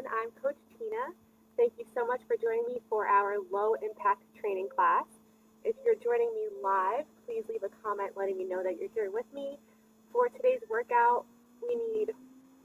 I'm Coach Tina. Thank you so much for joining me for our low impact training class. If you're joining me live, please leave a comment letting me know that you're here with me. For today's workout, we need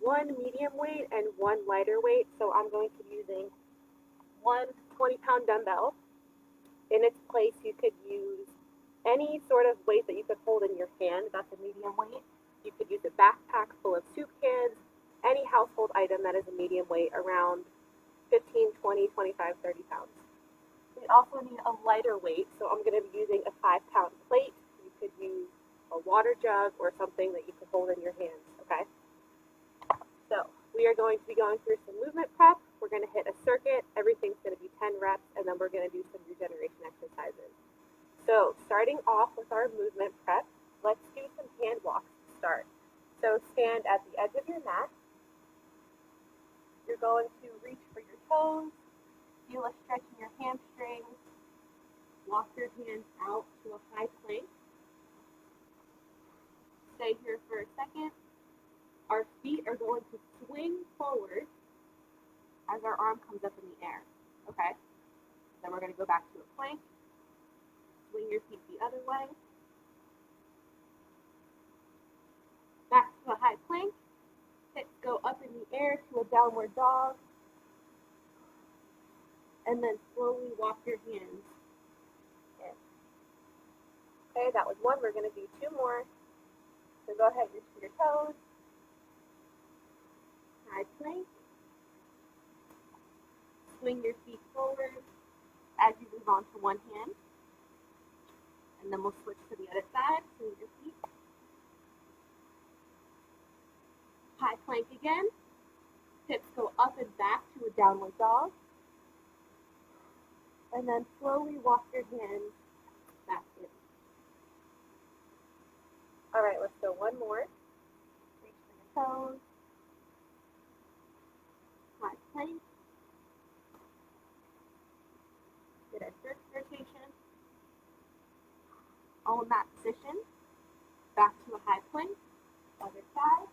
one medium weight and one lighter weight. So I'm going to be using one 20-pound dumbbell. In its place, you could use any sort of weight that you could hold in your hand. That's a medium weight. You could use a backpack full of soup cans, any household item that is a medium weight around 15, 20, 25, 30 pounds. We also need a lighter weight, so I'm going to be using a 5-pound plate. You could use a water jug or something that you could hold in your hands, okay? So we are going to be going through some movement prep. We're going to hit a circuit. Everything's going to be 10 reps, and then we're going to do some regeneration exercises. So starting off with our movement prep, let's do some hand walks to start. So stand at the edge of your mat. You're going to reach for your toes, feel a stretch in your hamstrings, walk your hands out to a high plank. Stay here for a second. Our feet are going to swing forward as our arm comes up in the air, okay? Then we're going to go back to a plank. Swing your feet the other way. Back to a high plank. Hips go up in the air to a downward dog. And then slowly walk your hands in. Okay, that was one. We're going to do two more. So go ahead, reach for your toes. High plank. Swing your feet forward as you move on to one hand. And then we'll switch to the other side. Swing your feet. High plank again. Hips go up and back to a downward dog. And then slowly walk your hands back in. All right, let's go one more. Reach for your toes. High plank. Get our first rotation. Hold that position. Back to a high plank. Other side.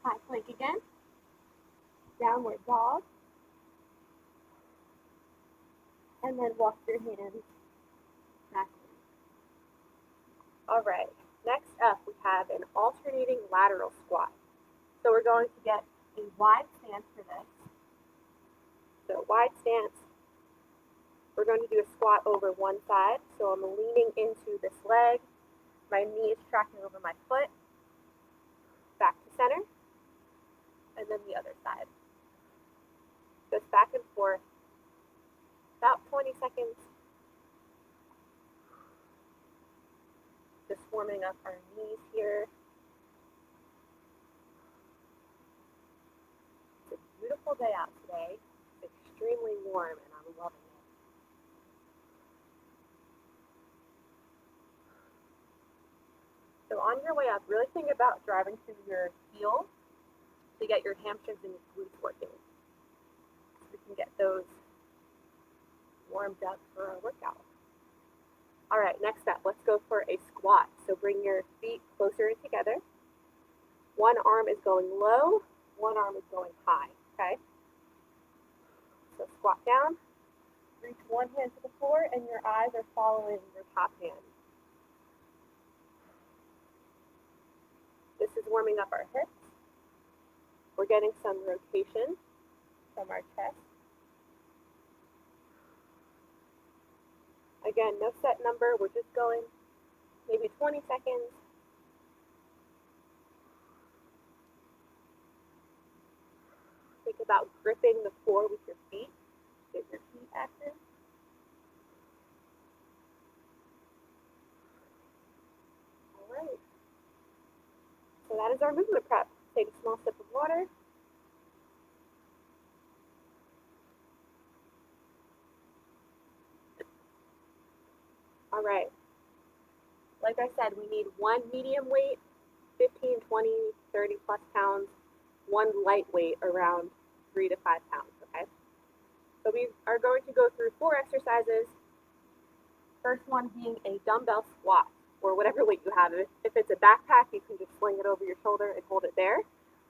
High plank again. Downward dog. And then walk your hands back in. All right, next up we have an alternating lateral squat. So we're going to get a wide stance for this. So wide stance, we're going to do a squat over one side. So I'm leaning into this leg. My knee is tracking over my foot. Back to center. And then the other side. Just back and forth. About 20 seconds. Just warming up our knees here. It's a beautiful day out today. It's extremely warm and I'm loving it. So on your way up, really think about driving through your heels to get your hamstrings and your glutes working. So we can get those warmed up for our workout. All right, next up, let's go for a squat. So bring your feet closer in together. One arm is going low, one arm is going high, okay? So squat down, reach one hand to the floor, and your eyes are following your top hand. This is warming up our hips. We're getting some rotation from our chest. Again, no set number. We're just going maybe 20 seconds. Think about gripping the floor with your feet. Get your feet active. All right. So that is our movement prep. Take a small sip of water. All right. Like I said, we need one medium weight, 15, 20, 30 plus pounds, one lightweight around 3 to 5 pounds, okay? So we are going to go through 4 exercises. First one being a dumbbell squat, or whatever weight you have. If it's a backpack, you can just sling it over your shoulder and hold it there.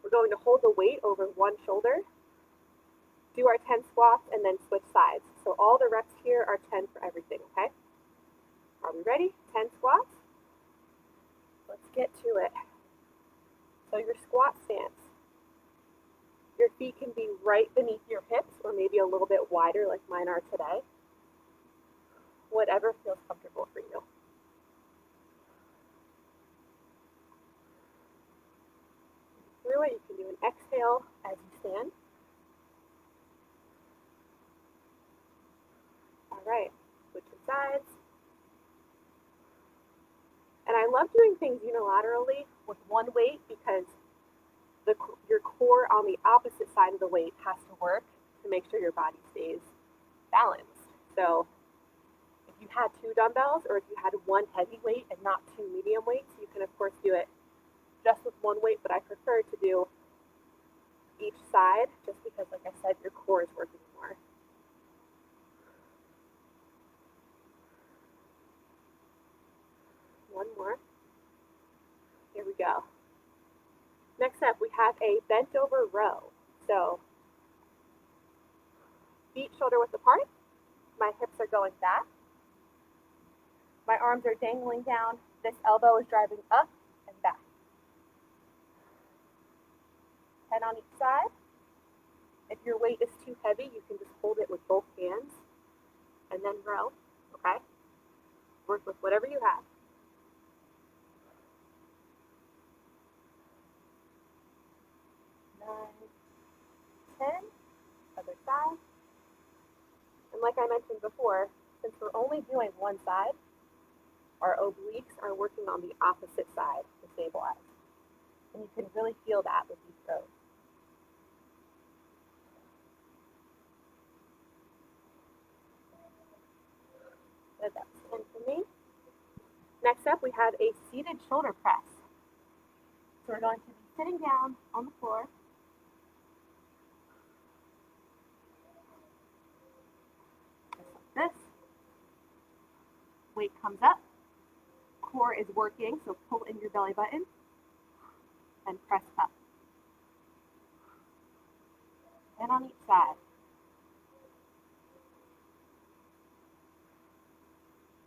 We're going to hold the weight over one shoulder, do our 10 squats, and then switch sides. So all the reps here are 10 for everything, okay? Are we ready? 10 squats? Let's get to it. So your squat stance. Your feet can be right beneath your hips or maybe a little bit wider like mine are today. Whatever feels comfortable for you. Through it, you can do an exhale as you stand. All right, switching sides. And I love doing things unilaterally with one weight because your core on the opposite side of the weight has to work to make sure your body stays balanced. So if you had 2 dumbbells or if you had 1 heavy weight and not 2 medium weights, you can of course do it just with 1 weight, but I prefer to do each side just because, like I said, your core is working more. One more. Here we go. Next up, we have a bent over row. So feet shoulder width apart. My hips are going back. My arms are dangling down. This elbow is driving up and back. 10 on each side. If your weight is too heavy, you can just hold it with both hands and then row, okay? Work with whatever you have. 9, 10, other side. And like I mentioned before, since we're only doing one side, our obliques are working on the opposite side to stabilize. And you can really feel that with these rows. So that's 10 for me. Next up, we have a seated shoulder press. So we're going to be sitting down on the floor. Just like this. Weight comes up. Core is working, so pull in your belly button and press up. And on each side.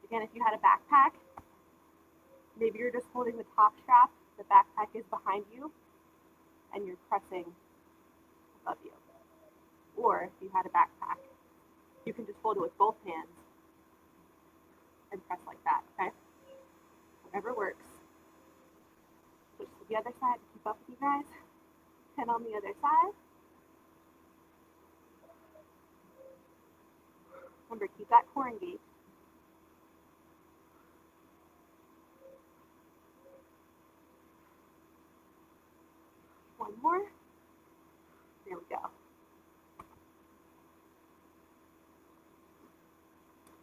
Again, if you had a backpack, maybe you're just holding the top strap, the backpack is behind you, and you're pressing above you. Or if you had a backpack, you can just hold it with both hands and press like that, okay? Whatever works. Switch to the other side to keep up with you guys. 10 on the other side. Remember, keep that core engaged. One more. There we go.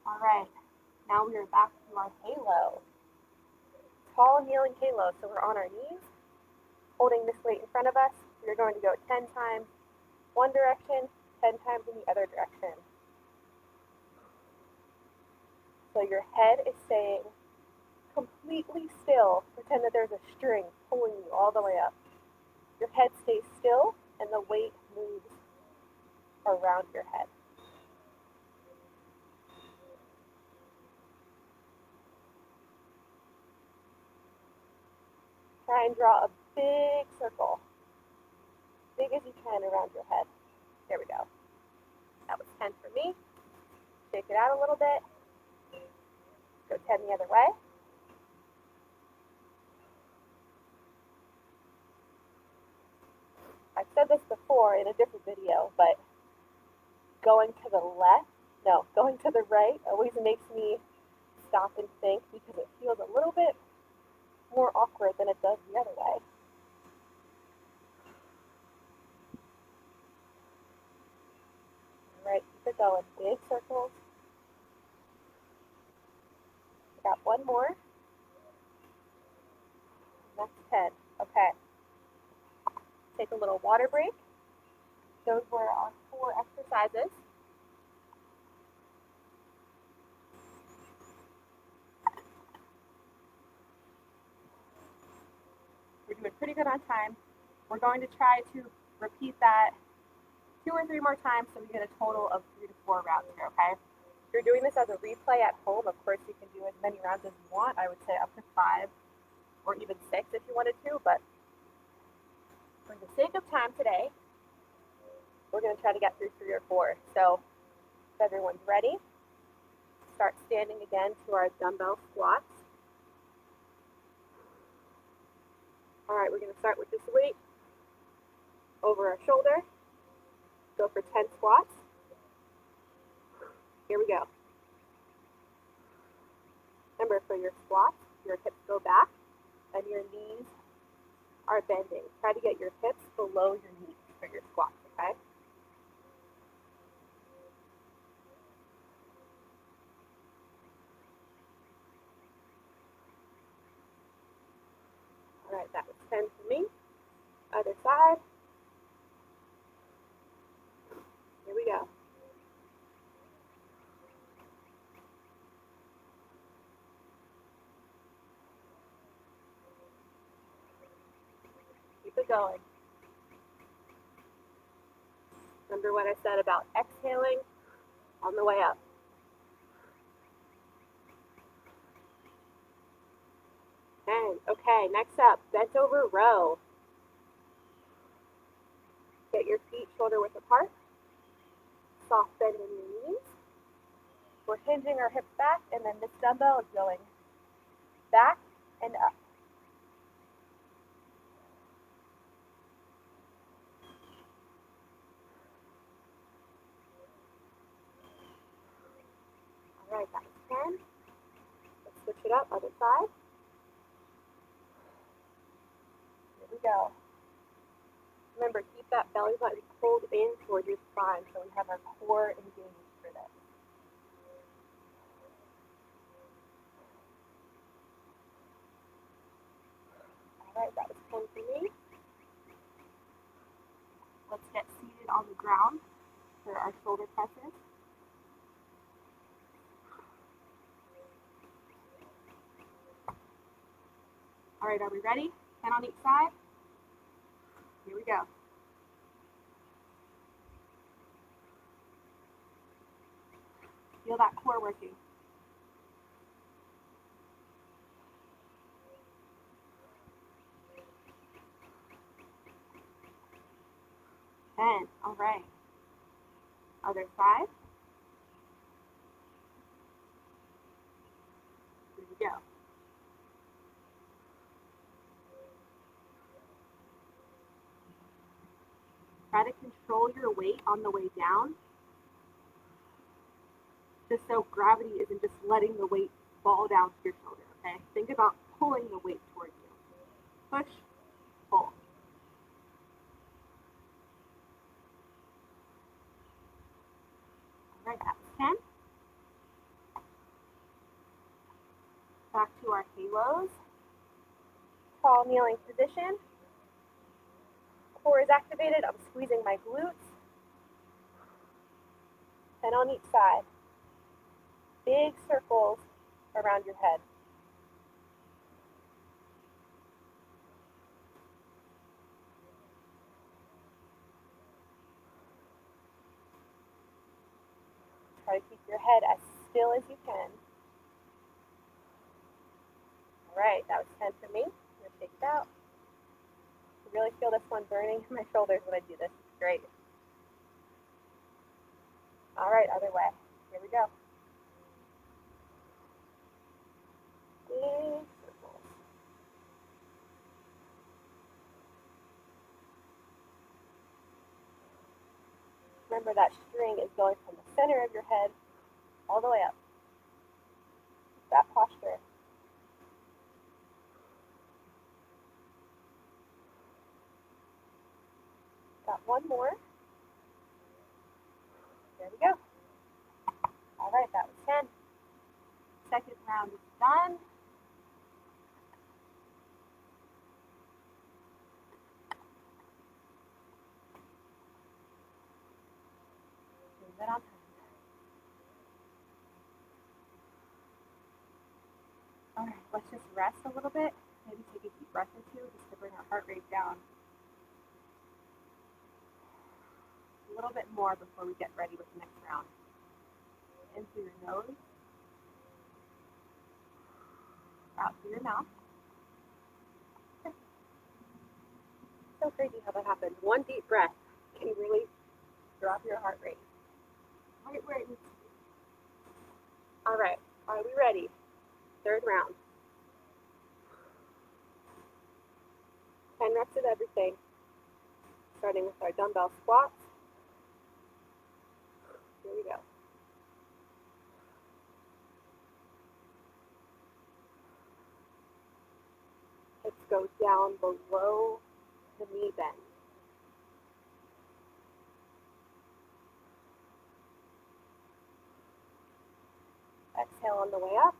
All right, now we are back to our halo. Tall kneeling halo. So we're on our knees, holding this weight in front of us. We're going to go 10 times one direction, 10 times in the other direction. So your head is staying completely still. Pretend that there's a string pulling you all the way up. Your head stays still and the weight moves around your head. Try and draw a big circle, big as you can around your head. There we go. That was 10 for me. Shake it out a little bit. Go 10 the other way. I've said this before in a different video, but going to the right always makes me stop and think because it feels a little bit more awkward than it does the other way. All right, keep it going. Big circles. Got one more. That's 10. Okay. Take a little water break. Those were our 4 exercises. We're doing pretty good on time. We're going to try to repeat that 2 or 3 more times so we get a total of 3 to 4 rounds here, okay? If you're doing this as a replay at home, of course you can do as many rounds as you want. I would say up to 5 or even 6 if you wanted to, but for the sake of time today, we're going to try to get through 3 or 4. So if everyone's ready, start standing again to our dumbbell squats. All right, we're going to start with this weight over our shoulder. Go for 10 squats. Here we go. Remember, for your squats, your hips go back and your knees are bending. Try to get your hips below your knees for your squats, okay? All right, that was 10 for me. Other side. Here we go. Keep it going. Remember what I said about exhaling on the way up. And okay, next up, bent over row. Get your feet shoulder width apart. Soft bend in your knees. We're hinging our hips back, and then this dumbbell is going back and up. All right, that was 10. Let's switch it up, other side. Here we go. Remember, keep that belly button pulled in towards your spine so we have our core engaged for this. All right, that was 10 for me. Let's get seated on the ground for our shoulder presses. All right, are we ready? 10 on each side. Here we go. Feel that core working. All right. Other side. Here we go. Try to control your weight on the way down, just so gravity isn't just letting the weight fall down to your shoulder, okay? Think about pulling the weight towards you. Push, pull. All right, that was 10. Back to our halos. Tall kneeling position. Core is activated. I'm squeezing my glutes. 10 on each side. Big circles around your head. Try to keep your head as still as you can. All right, that was 10 for me. I'm going to shake it out. I really feel this one burning in my shoulders when I do this. It's great. All right, other way. Here we go. Big circles. Remember that string is going from the center of your head all the way up. That posture. Got one more. There we go. All right, that was 10. Second round is done. Move it on time. All right, let's just rest a little bit. Maybe take a deep breath or two just to bring our heart rate down. little bit more before we get ready with the next round. In through your nose, out through your mouth. So crazy how that happens. One deep breath can really drop your heart rate right where it needs to be. All right, are we ready? Third round. 10 reps of everything, starting with our dumbbell squats. Here we go. Hips go down below the knee bend. Exhale on the way up.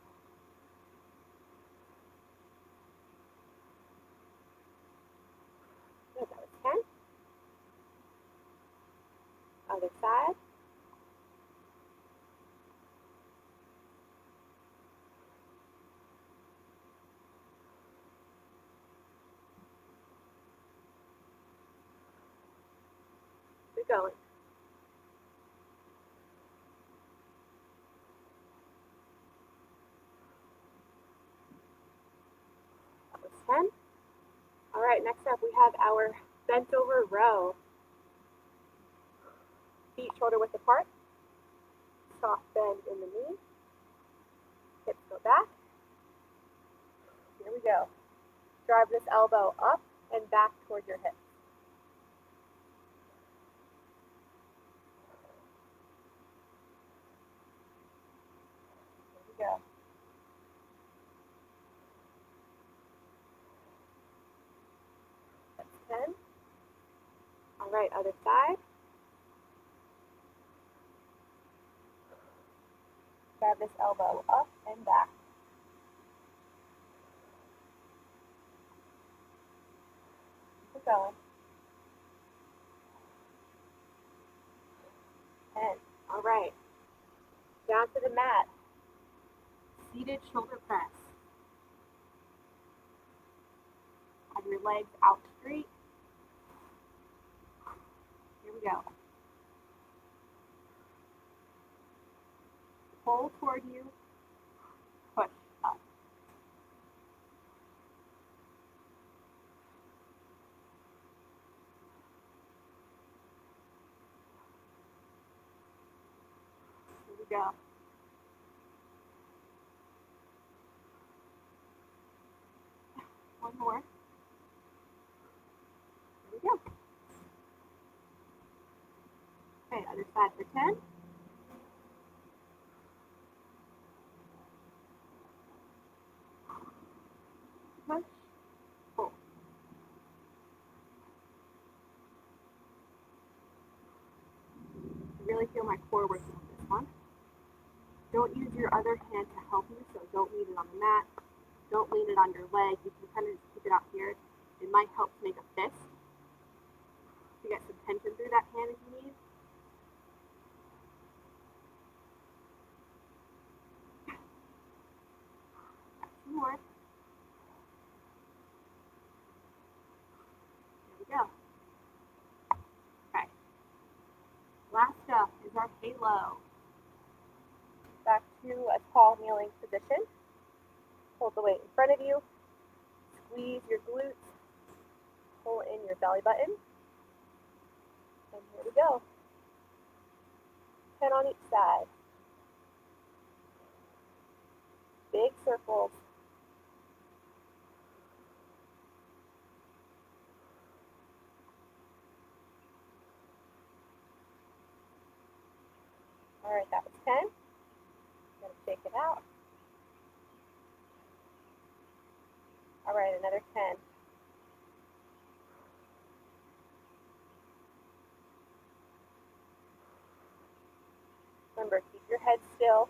Good, that was 10. Other side. Keep going. That was 10. All right, next up we have our bent over row. Feet shoulder width apart. Soft bend in the knee. Hips go back. Here we go. Drive this elbow up and back toward your hips. Here we go. That's 10. All right, other side. Grab this elbow up and back. Keep going. 10. All right. Down to the mat. Seated shoulder press. Have your legs out straight. Here we go. Pull toward you. Push up. Here we go. One more. Here we go. Okay, other side for 10. Push, pull. I really feel my core working on this one. Don't use your other hand to help you, so don't lean it on the mat. Don't lean it on your leg. You can kind of just keep it out here. It might help to make a fist to get some tension through that hand if you need. Two more. There we go. Okay. Last up is our halo. Back to a tall kneeling position. Hold the weight in front of you. Squeeze your glutes. Pull in your belly button. And here we go. 10 on each side. Big circles. All right, that was 10. I'm going to shake it out. All right, another 10. Remember, keep your head still.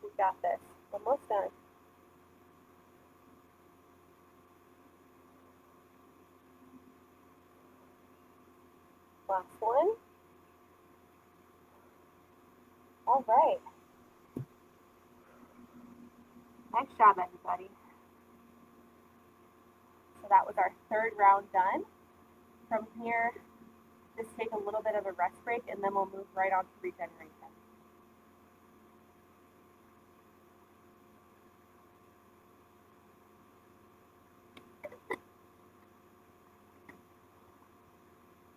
We got this. Almost done. Last one. All right. Nice job, everybody. So that was our third round done. From here, just take a little bit of a rest break and then we'll move right on to regeneration.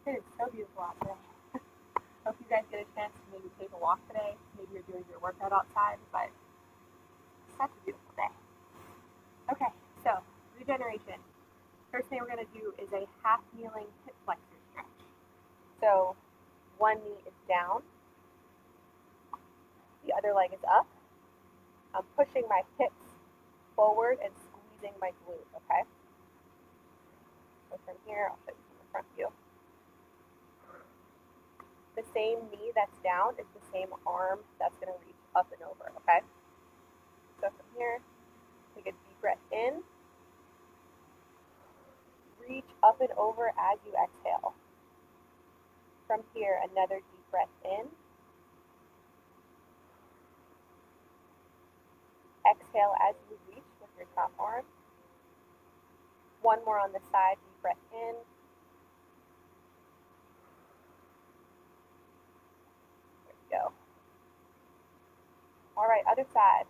It is so beautiful out today. Hope you guys get a chance to maybe take a walk today. Maybe you're doing your workout outside, but it's such a beautiful day. Okay, so regeneration. First thing we're going to do is a half kneeling hip flexor stretch. So one knee is down, the other leg is up. I'm pushing my hips forward and squeezing my glute, okay? So from here, I'll show you from the front view. The same knee that's down is the same arm that's going to reach up and over, okay? So from here, take a deep breath in. Reach up and over as you exhale. From here, another deep breath in. Exhale as you reach with your top arm. One more on the side, deep breath in. There we go. All right, other side.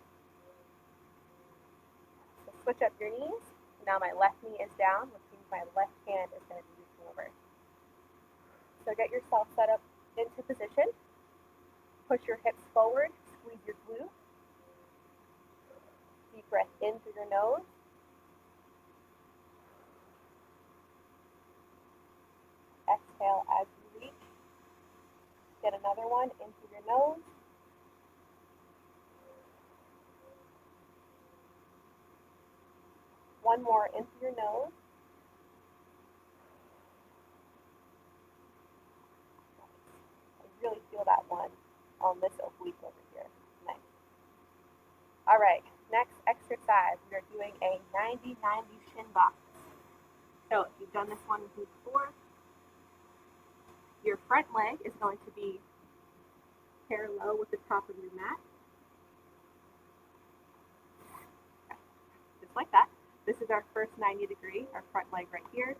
So switch up your knees. Now my left knee is down, which means my left hand is going to be reaching over. So get yourself set up into position. Push your hips forward, squeeze your glute. Deep breath in through your nose. Exhale as you reach. Get another one in through your nose. One more in through your nose. I really feel that one on this oblique over here. Nice. All right, next exercise, we are doing a 90-90 shin box. So if you've done this one with me before, your front leg is going to be parallel with the top of your mat. Just like that. This is our first 90 degree, our front leg right here.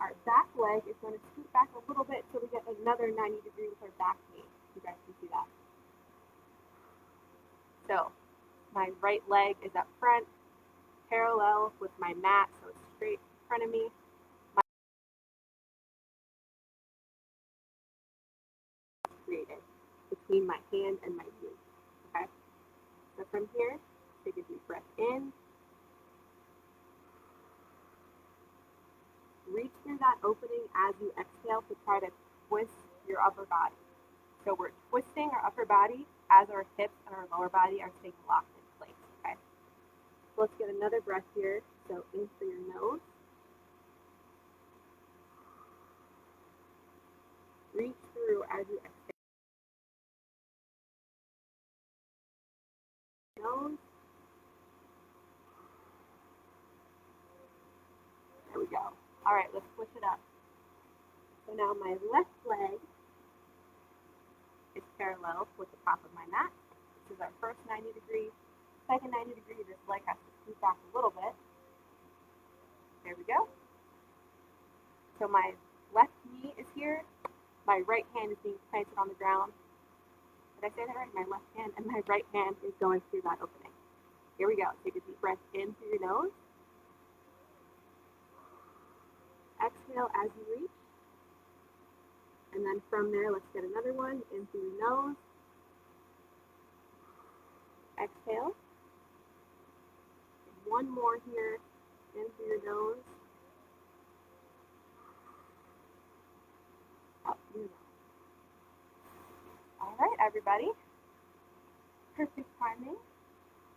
Our back leg is going to scoot back a little bit so we get another 90 degree with our back knee. You guys can see that. So my right leg is up front, parallel with my mat, so it's straight in front of me. Created between my hand and my glute. Okay? So from here, take a deep breath in. Reach through that opening as you exhale to try to twist your upper body. So we're twisting our upper body as our hips and our lower body are staying locked in place. Okay? So let's get another breath here. So in through your nose. Reach through as you exhale. Nose. There we go. All right, let's switch it up. So now my left leg is parallel with the top of my mat. This is our first 90 degree. Second 90 degree, this leg has to scoot back a little bit. There we go. So my left knee is here. My right hand is being planted on the ground. Did I say that right? My left hand and my right hand is going through that opening. Here we go. Take a deep breath in through your nose. Exhale as you reach. And then from there, let's get another one in through your nose. Exhale. And one more here in through your nose. Up through your nose. All right, everybody. Perfect timing.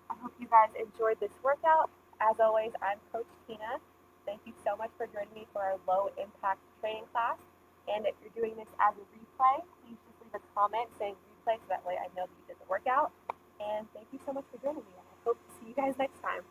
I hope you guys enjoyed this workout. As always, I'm Coach Tina. Thank you so much for joining me for our low impact training class. And if you're doing this as a replay, please just leave a comment saying replay so that way I know that you did the workout. And thank you so much for joining me. I hope to see you guys next time.